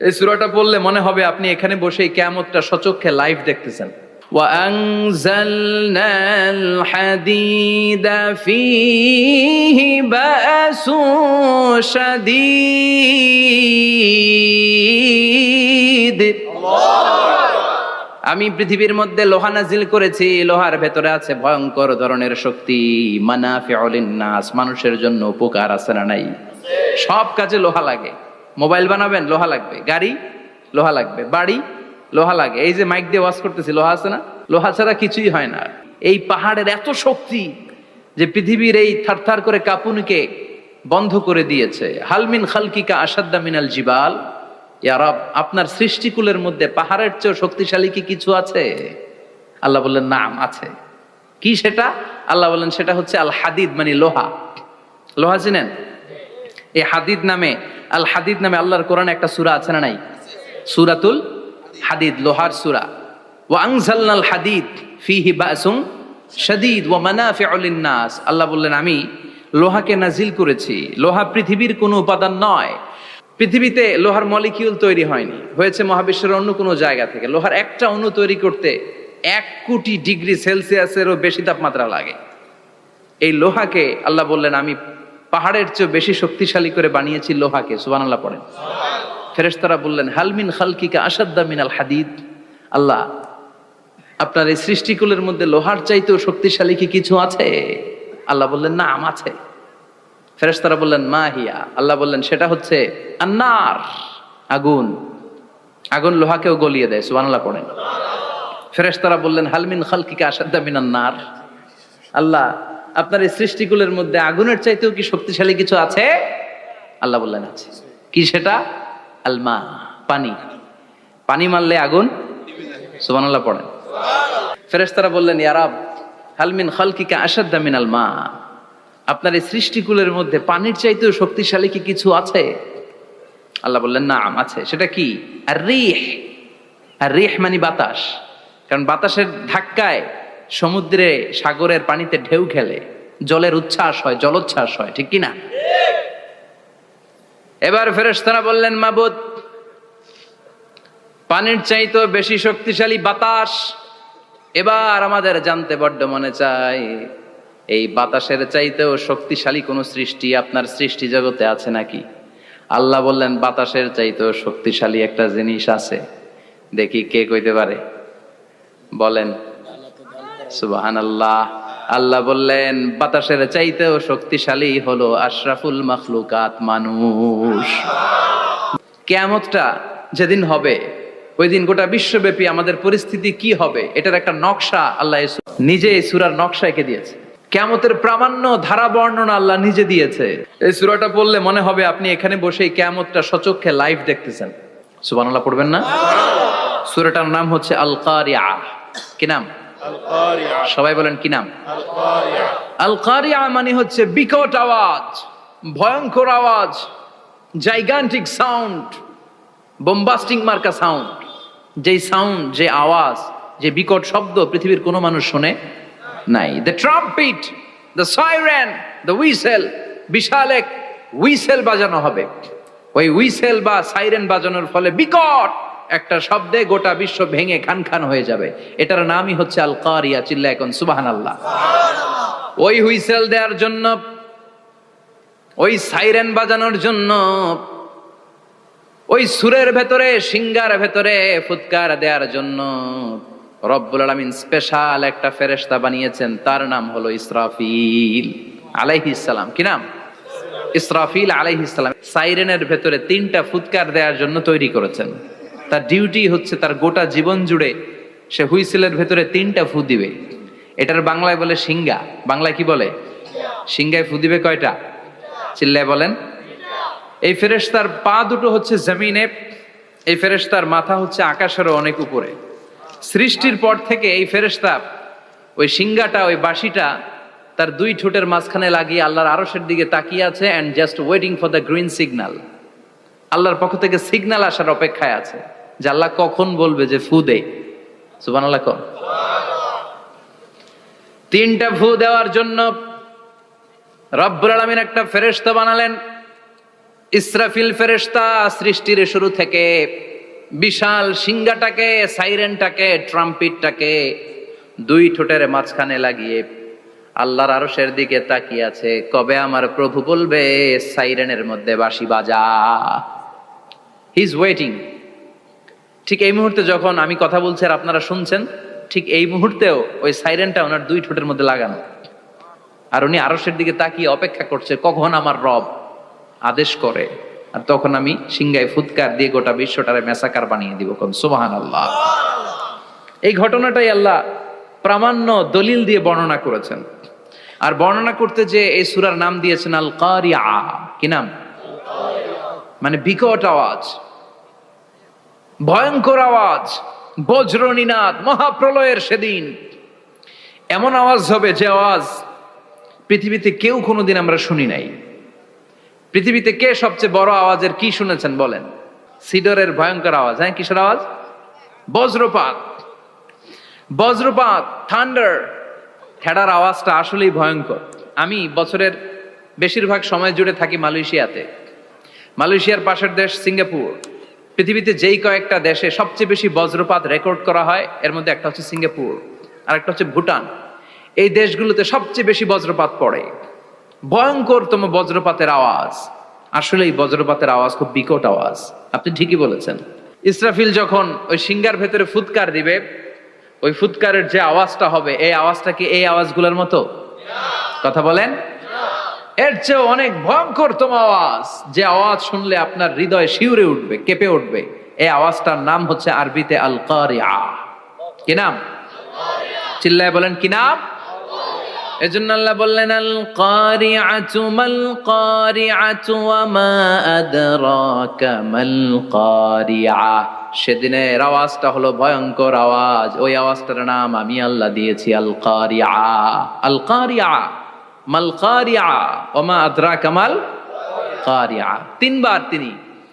এই সূরাটা পড়লে মনে হবে আপনি এখানে বসেই কিয়ামতটা সচক্ষে লাইভ দেখতেছেন। وأنزلنا الحديد فيه بأس شديد আমি পৃথিবীর মধ্যে লোহা নাজিল করেছি, লোহার ভেতরে আছে ভয়ঙ্কর ধরনের শক্তি। মানাফিউল লিন্নাস, মানুষের জন্য উপকার আছে না নাই? সব কাজে লোহা লাগে। মোবাইল বানাবেন, লোহা লাগবে। গাড়ি, লোহা লাগবে। বাড়ি, লোহা লাগে। এই যে মাইক দিয়ে ওয়াজ করতেছি, লোহা আছে না? লোহা ছাড়া কিছুই হয় না। এই পাহাড়ের এত শক্তি যে পৃথিবীর এই থারথার করে কাঁপুনিকে বন্ধ করে দিয়েছে। হালমিন খালকিকা আসাদ্দা মিনাল জিবাল, ইয়া রব, আপনার সৃষ্টিকুলের মধ্যে পাহাড়ের চেয়েও শক্তিশালী কি কিছু আছে? আল্লাহ বললেন নাম আছে। কি সেটা? আল্লাহ বললেন সেটা হচ্ছে আল হাদিদ, মানে লোহা। লোহা চিনেন? এই হাদিদ নামে, আল হাদিদ নামে আল্লাহর কোরআনে একটা সূরা আছে না নাই? সূরাতুল হাদিদ, লোহার সূরা। ওয়া আনজালনাল হাদিদ ফীহি বাসুন শাদীদ ওয়া মানাফিউল লিন্নাস। আল্লাহ বললেন আমি লোহাকে নাজিল করেছি। লোহা পৃথিবীর কোনো উপাদান নয়। পৃথিবীতে লোহার মলিকিউল তৈরি হয়নি, হয়েছে মহাবিশ্বের অন্য কোনো জায়গা থেকে। লোহার একটা অণু তৈরি করতে 1 কোটি ডিগ্রি সেলসিয়াসেরও বেশি তাপমাত্রা লাগে। এই লোহাকে আল্লাহ বললেন আমি পাহাড়ের চেয়ে বেশি শক্তিশালী করে বানিয়েছি লোহাকে। সুবহানাল্লাহ পড়েন। ফেরেশতারা বললেন হালমিন খালকিকা আসাদ্দা মিনাল হাদিদ। আল্লাহ, আপনার এই সৃষ্টিকুলের মধ্যে লোহার চাইতেও শক্তিশালী কি কিছু আছে? আল্লাহ বললেন নাম আছে। ফেরেশতারা বললেন মা হিয়া। আল্লাহ বললেন সেটা হচ্ছে আন্নার, আগুন। আগুন লোহাকেও গলিয়ে দেয়। সুবহানাল্লাহ পড়েন। ফেরেশতারা বললেন হালমিন খালকিকা আসাদ্দা মিনান নার। আল্লাহ, আপনার এই সৃষ্টিকুলের মধ্যে আগুনের চাইতেও কি শক্তিশালী কিছু আছে? আল্লাহ বললেন আছে। কি সেটা? আলমা, পানি। পানি মারলে আগুন। সুবহানাল্লাহ পড়েন। ফেরেশতারা বললেন ইয়া রব, হালমিন খালকিকা আসাদ্দা মিনাল মা, আপনার এই সৃষ্টিকুলের মধ্যে পানির চাইতেও শক্তিশালী কি কিছু আছে? আল্লাহ বললেন নাম আছে। সেটা কি? আর রিহ। আর রিহ মানে বাতাস। কারণ বাতাসের ধাক্কায় সমুদ্রে, সাগরের পানিতে ঢেউ খেলে, জলের উচ্ছ্বাস হয়, জলোচ্ছ্বাস হয়, ঠিক কি না? এবার ফেরেশতারা বললেন মাবুদ, পানির চাইতেও বেশি শক্তিশালী বাতাস। এবার আমাদের জানতে বড্ড মনে চায়, এই বাতাসের চাইতেও শক্তিশালী কোন সৃষ্টি আপনার সৃষ্টি জগতে আছে নাকি? আল্লাহ বললেন বাতাসের চাইতেও শক্তিশালী একটা জিনিস আছে। দেখি কে কইতে পারে, বলেন। সুবহানাল্লাহ। আল্লাহ বললেন বাতাসের চাইতেও শক্তিশালী হলো আশরাফুল মাখলুকাত, মানুষ। কিয়ামতটা যেদিন হবে, ওই দিন গোটা বিশ্বব্যাপী আমাদের পরিস্থিতি কি হবে এটার একটা নকশা আল্লাহ নিজে এই সূরার নকশা এঁকে দিয়েছে। কিয়ামতের প্রামাণ্য ধারা বর্ণনা আল্লাহ নিজে দিয়েছে। এই সূরাটা পড়লে মনে হবে আপনি এখানে বসেই কিয়ামতটা সচক্ষে লাইভ দেখতেছেন। সুবহানাল্লাহ পড়বেন না? সূরাটার নাম হচ্ছে আল কারিয়া। কি নাম? আল কারিয়া। সবাই বলেন কি নাম? আল কারিয়া। আল কারিয়া মানে হচ্ছে বিকট আওয়াজ, ভয়ঙ্কর আওয়াজ, জাইগান্টিক সাউন্ড, বোম্বাস্টিং মার্কা সাউন্ড। যেই সাউন্ড, যে আওয়াজ, যে বিকট শব্দ পৃথিবীর কোনো মানুষ শুনে নাই। The trumpet, the siren, the whistle, বিশাল এক হুইসেল বাজানো হবে। ওই হুইসেল বা সাইরেন বাজানোর ফলে বিকট একটা শব্দে গোটা বিশ্ব ভেঙে খান খান হয়ে যাবে। এটার নামই হচ্ছে আল কারিয়া। চিল্লায় এখন সুবহানাল্লাহ। ওই হুইসেল দেওয়ার জন্য, ওই সাইরেন বাজানোর জন্য, ওই সুরের ভেতরে, সিঙ্গার ভেতরে ফুৎকার দেওয়ার জন্য রব্বুল আলামিন স্পেশাল একটা ফেরেশতা বানিয়েছেন। তার নাম হলো ইসরাফিল আলাইহিস সালাম। কি নাম? ইসরাফিল আলাইহিস সালাম। সাইরেনের ভেতরে 3টা ফুৎকার দেওয়ার জন্য তৈরি করেছেন। তার ডিউটি হচ্ছে তার গোটা জীবন জুড়ে সে হুইসেলের ভেতরে 3টা ফু দিবে। এটার বাংলায় বলে সিঙ্গা। বাংলায় কি বলে? সিঙ্গায় ফু দিবে কয়টা? চিল্লায় বলেন। এই ফেরেশতার পা দুটো হচ্ছে জমিনে, এই ফেরেশতার মাথা হচ্ছে আকাশেরও অনেক উপরে। সৃষ্টির পর থেকে এই ফেরেশতা ওই সিঙ্গাটা, ওই বাঁশিটা তার 2 ঠোঁটের মাঝখানে লাগিয়ে আল্লাহর আরশের দিকে তাকিয়ে আছে, and just waiting for the green signal. আল্লাহর পক্ষ থেকে সিগন্যাল আসার অপেক্ষায় আছে যে আল্লাহ কখন বলবে যে ফু দে। সুবহানাল্লাহ। 3টা ফু দেওয়ার জন্য রব্বুল আলামিন একটা ফেরেশতা বানালেন। ইসরাফিল ফেরেশতা সৃষ্টির শুরু থেকে বিশাল সিংহাটাকে, সাইরেনটাকে, ট্রাম্পিটটাকে দুই ঠোঁটের মাঝখানে লাগিয়ে আল্লাহর আরশের দিকে তাকিয়ে আছে, কবে আমার প্রভু বলবে সাইরেনের মধ্যে বাঁশি বাজা। He is waiting. ঠিক এই মুহূর্তে যখন আমি কথা বলছি আর আপনারা শুনছেন, ঠিক এই মুহূর্তেও ওই সাইরেনটা ওনার দুই ঠোঁটের মধ্যে লাগানো, আর উনি আরশের দিকে তাকিয়ে অপেক্ষা করছে কখন আমার রব আদেশ করে, আর তখন আমি সিংহায় ফুৎকার দিয়ে গোটা বিশ্বটারে মেসাকার বানিয়ে দিব। কোন সুবহানাল্লাহ। এই ঘটনাটাই আল্লাহ প্রামাণ্য দলিল দিয়ে বর্ণনা করেছেন। আর বর্ণনা করতে যে এই সূরার নাম দিয়েছেন আল কারিআ। কি নাম? মানে বিকট আওয়াজ, ভয়ঙ্কর আওয়াজ, বজ্রনিনাদ, মহাপ্রলয়ের সেদিন এমন আওয়াজ হবে যে আওয়াজ পৃথিবীতে কেউ কোনোদিন আমরা শুনি নাই। পৃথিবীতে কে সবচেয়ে বড় আওয়াজের কি শুনেছেন বলেন? সিডরের ভয়ঙ্কর আওয়াজ। হ্যাঁ, কিসের আওয়াজ? বজ্রপাত। বজ্রপাত, থান্ডার, খেড়ার আওয়াজটা আসলেই ভয়ঙ্কর। আমি বছরের বেশিরভাগ সময় জুড়ে থাকি মালয়েশিয়াতে। মালয়েশিয়ার পাশের দেশ সিঙ্গাপুর। পৃথিবীতে যেই কয়েকটা দেশে সবচেয়ে বেশি বজ্রপাত রেকর্ড করা হয় এর মধ্যে একটা হচ্ছে সিঙ্গাপুর, আর একটা হচ্ছে ভুটান। এই দেশগুলোতে সবচেয়ে বেশি বজ্রপাত পড়ে। ভয়ঙ্করতম বজ্রপাতের আওয়াজ। আসলে এই বজ্রপাতের আওয়াজ খুব বিকট আওয়াজ। আপনি ঠিকই বলেছেন। ইসরাফিল যখন ওই সিংহার ভেতরে ফুৎকার দিবে, ওই ফুৎকারের যে আওয়াজটা হবে, এই আওয়াজটা কি এই আওয়াজগুলোর মতো? কথা বলেন। এর চেয়ে অনেক ভয়ঙ্করতম আওয়াজ, যে আওয়াজ শুনলে আপনার হৃদয় শিউরে উঠবে, কেঁপে উঠবে। এই আওয়াজটার নাম হচ্ছে আরবিতে আল কারিআ। কি নাম? চিল্লায় বলেন, কি নাম? এজন্য আল্লাহ বললেন আল কারিআতু মাল কারিআতু ওয়া মা আদরাকা মাল কারিআ। সেদিনের আওয়াজটা হলো ভয়ঙ্কর আওয়াজ। ওই আওয়াজটার নাম আমি আল্লাহ দিয়েছি আল কারিআ। আল কারিআ মাল কারিআ ওয়া মা আদরাকা মাল কারিআ। তিনবার তিনি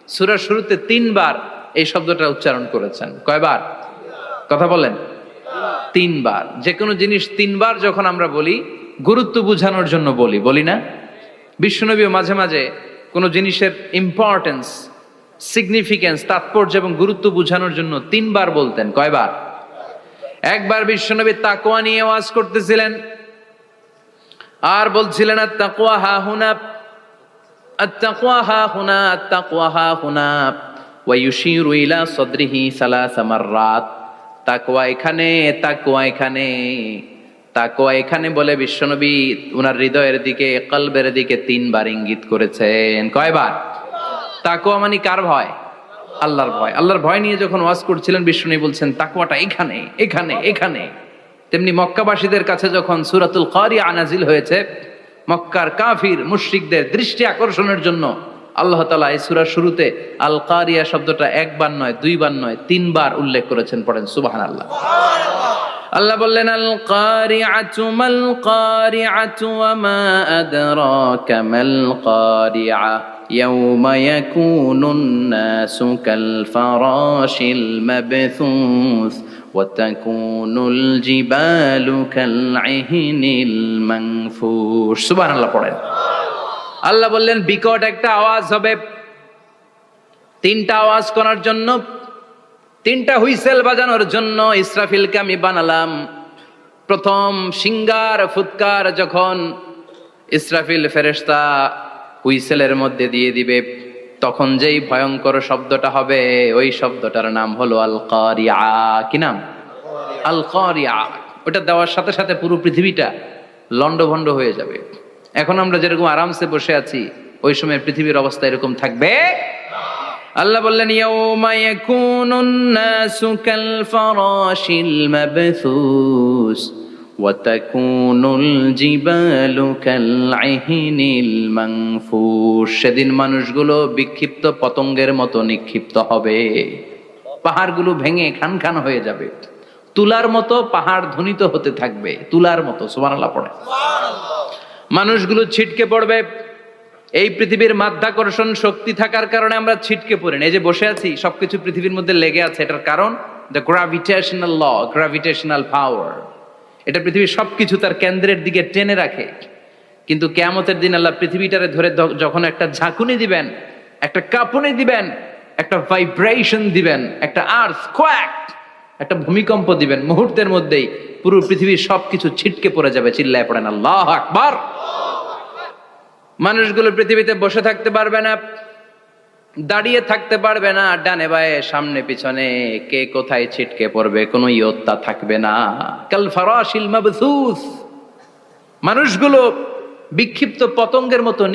সূরার শুরুতে তিনবার এই শব্দটা উচ্চারণ করেছেন। কয়বার? কথা বলেন। তিনবার। যে কোনো জিনিস তিনবার যখন আমরা বলি, গুরুত্ব বোঝানোর জন্য বলি, বলি না? বিশ্বনবীও মাঝে মাঝে কোনো জিনিসের ইম্পর্টেন্স, সিগনিফিকেন্স, তাৎপর্য এবং গুরুত্ব বোঝানোর জন্য তিনবার বলতেন। কয়বার? একবার বিশ্বনবী তাকওয়া নিয়ে ওয়াজ করতেছিলেন আর বলছিলেন আত-তাকওয়া হা হুনা, আত-তাকওয়া হা হুনা, আত-তাকওয়া হা হুনা, ওয়া ইউশিরু ইলা সাদরিহি সালাসা মাররাত। তাকওয়া এখানে, তাকওয়া এখানে, তাকওয়া এখানে বলে বিশ্বনবী ওনার হৃদয়ের দিকে, কলবের দিকে তিনবার ইঙ্গিত করেছেন। কয়বার? তাকওয়া মানে কার ভয়? আল্লাহর ভয়। আল্লাহর ভয় নিয়ে যখন ওয়াজ করছিলেন বিশ্বনবী বলছেন তাকওয়াটা এখানে, এখানে, এখানে। তেমনি মক্কাবাসীদের কাছে যখন সূরাতুল কারিআ নাজিল হয়েছে, মক্কার কাফির মুশরিকদের দৃষ্টি আকর্ষণের জন্য আল্লাহ তাআলা এই সূরার শুরুতে আল কারিয়া শব্দটা একবার নয়, দুইবার নয়, তিনবার উল্লেখ করেছেন। পড়েন সুবহানাল্লাহ। আল্লাহ বললেন আল কারিআতু মাল কারিআতু ওয়া মা আদরাকা মাল কারিআ ইয়াউমা ইয়াকুনুন নাসু কাল ফারাশিল মাবথুস ওয়া তাকুনুল জিবালু কাল ইহনিল মানফুশ। সুবহানাল্লাহ পড়েন। আল্লাহ বললেন বিকট একটা আওয়াজ হবে। তিনটা আওয়াজ করার জন্য, তিনটা হুইসেল বাজানোর জন্য ইসরাফিলকে আমি বানালাম। প্রথম সিংহার ফুৎকার যখন ইসরাফিল ফেরেশতা হুইসেলের মধ্যে দিয়ে দিবে, তখন যেই ভয়ঙ্কর শব্দটা হবে, ওই শব্দটার নাম হলো আল কারিআ। কি নাম? আল কারিআ। ওটা দেওয়ার সাথে সাথে পুরো পৃথিবীটা লন্ডভন্ড হয়ে যাবে। এখন আমরা যেরকম আরামসে বসে আছি, ওই সময় পৃথিবীর অবস্থা এরকম থাকবে। আল্লাহ বললেন ইয়াউমা ইয়াকুনুন নাসু কাল ফারাশিল মাবথুস ওয়া তাকুনুল জিবালু কাল ইহনিল মানফুশ। সেদিন মানুষগুলো বিক্ষিপ্ত পতঙ্গের মতো নিক্ষিপ্ত হবে। পাহাড়গুলো ভেঙে খান খান হয়ে যাবে। তুলার মতো পাহাড় ধ্বনিত হতে থাকবে, তুলার মতো। সুবহানাল্লাহ পড়ে। মানুষগুলো ছিটকে পড়বে। এই পৃথিবীর মাধ্যাকর্ষণ শক্তি থাকার কারণে আমরা ছিটকে পড়ি না। এই যে বসে আছি, সবকিছু পৃথিবীর মধ্যে লেগে আছে। এটার কারণ দ্য গ্রাভিটেশনাল ল, গ্রাভিটেশনাল পাওয়ার। এটা পৃথিবীর সবকিছু তার কেন্দ্রের দিকে টেনে রাখে। কিন্তু কিয়ামতের দিন আল্লাহ পৃথিবীটারে ধরে যখন একটা ঝাঁকুনি দিবেন, একটা কাঁপুনি দিবেন, একটা ভাইব্রেশন দিবেন, একটা আর্থকোয়াক, একটা ভূমিকম্প দিবেন, মুহূর্তের মধ্যেই পুরো পৃথিবীর সবকিছু ছিটকে পড়ে যাবে। চিল্লায় পড়েন আল্লাহু আকবার। মানুষগুলো পৃথিবীতে বসে থাকতে পারবে না, দাঁড়িয়ে থাকতে পারবে না, ডানে বায়ে সামনে পিছনে কে কোথায় ছিটকে পড়বে কোনো ইয়ত্তা থাকবে না। কাল ফারাশিল মাবসুস, মানুষগুলো বিক্ষিপ্ত পতঙ্গের মতো